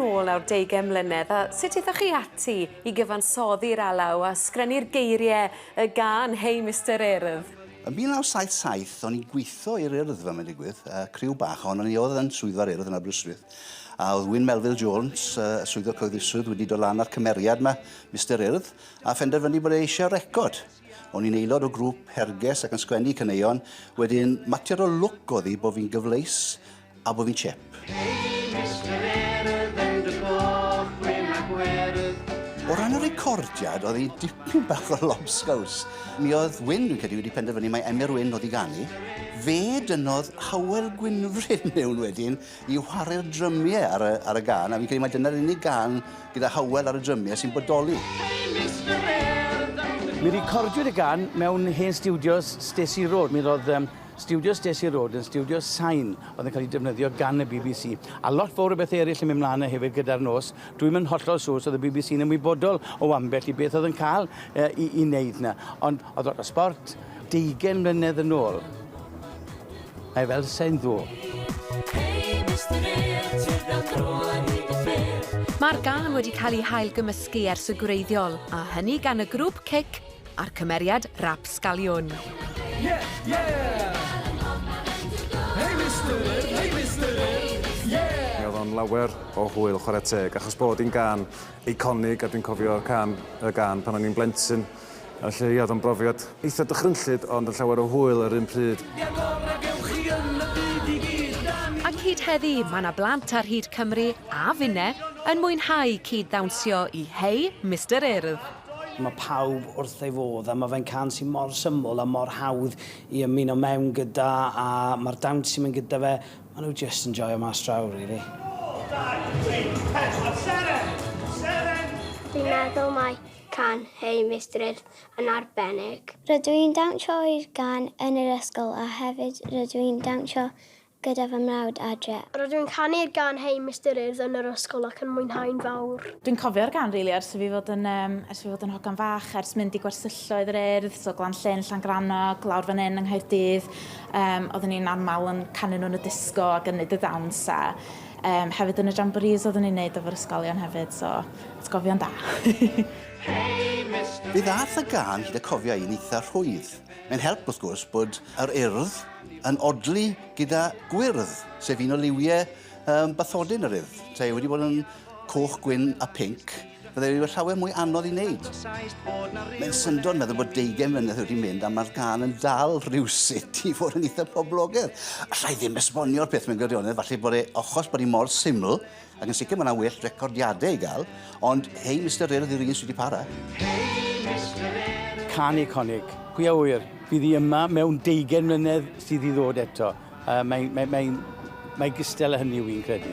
nôl nawr 20 mlynedd, a sut eithaf chi ati I gyfansoddi'r alaw a sgrennu'r geiriau y gan Hei Mistar Urdd? Yn 1977, o'n i'n gweithio i'r Urdd fe, mae'n digwydd, criw bach, ond o'n i oedd yn swyddfa'r Urdd yn Aberystwyth. A oedd Wyn Melville Jones, swyddog cyhoeddusrwydd, wedi dod lan ar cymeriad yma, Mistar Urdd, a phenderfynu bod e eisiau record. O'n i'n aelod o grŵp herges ac yn sgwennu caneuon, wedyn mater o lwc oedd hi bod fi'n gyfleus a bod fi'n chep. Hei Mistar Urdd yn dy goch, gwyn a gwerdd. O ran y recordiad, oedd hi dipyn bach o lobsgaws. Mi oedd Wyn, dwi'n credu, wedi penderfynu mai Emyr Wyn oedd I ganu. Fe dynodd Hywel Gwynfryn mewn wedyn I chwarae'r drymiau ar y gan, a fi'n credu mai dyna'r unig gan gyda Hywel ar y drymiau sy'n bodoli. Hei Mistar Urdd yn dy Mi recordiwyd y gan mewn hen studios Stacey Road. Mi roedd studio Stacey Road yn studio sain oedd yn cael ei defnyddio gan y BBC. A lot fawr o beth eraill yn mynd mlaen hefyd gyda'r nos. Dwi'n mynd hollol sŵr oedd y BBC yn ymwybodol o ambell I beth oedd yn cael I wneud yna. Ond oedd lot o sport 20 mlynedd yn ôl. Mae fel sain ddô. Mae'r gan wedi cael ei hael gymysgu ers y gwreiddiol, a hynny gan y grŵp cic a'r cymeriad rap sgaliwn. Yeah, yeah! Hei Mistar Urdd, hei Mistar Urdd, yeah! Mi oedd o'n lawer o hwyl chwarae teg, achos bod hi'n gan eiconig, a dwi'n cofio y gan pan o'n i'n blentyn. Felly oedd o'n brofiad eitha dychrynllyd, ond yn llawer o hwyl ar un pryd. Ac hyd heddi, mae yna blant ar hyd Cymru a finne yn mwynhau cyd-ddawnsio I Hei Mistar Urdd. Mae pawb wrth ei fodd, a mae fe'n can sy'n mor syml a mor hawdd I ymuno mewn gyda, a mae'r dawns sy'n mynd gyda fe, maen nhw just yn joio mas draw, really. Dwi'n meddwl mae can Hei Mistar Urdd yn arbennig. Rydw i'n dawnsio i'r gan yn yr ysgol a hefyd rydw i'n dawnsio gyda fy mrawd adre. Rydw i'n canu'r gan Hei Mistar Urdd yn yr ysgol ac yn mwynhau'n fawr. Dwi'n cofio'r gan rili ers fi fod yn hogan fach, ers mynd I gwersyllwyr yr Urdd, so Glanllyn, Llangranog, lawr fan hyn yng Nghaerdydd. Oedden ni'n aml yn canu nhw'n y disgo ac yn neud y ddawns a hefyd yn y jamborees oedden ni'n neud efo'r ysgolion hefyd, so atgofion da. Fe ddath y gan hyd y cofio i'n eitha rhwydd. Mae'n help wrth gwrs bod yr Urdd yn odli gyda gwyrdd, sef un o liwiau bathodyn yr Urdd. Te wedi bod yn coch, gwyn a pinc, fydde wedi bod llawer mwy anodd I wneud. Mae'n syndod meddwl bod 20 mlynedd wedi mynd a mae'r gan yn dal rhywsut I fod yn eitha poblogaidd. Allai ddim esbonio'r peth mewn gwirionedd, falle bod ochos bod I mor syml, ac yn sicr mae yna well recordiadau I gael, ond Hei Mistar Urdd yw'r un sydd wedi para. Can eiconig, pwy a wyr, bydd I yma mewn 20 mlynedd sydd I ddod eto. Mae gystal â hynny, wi'n credu.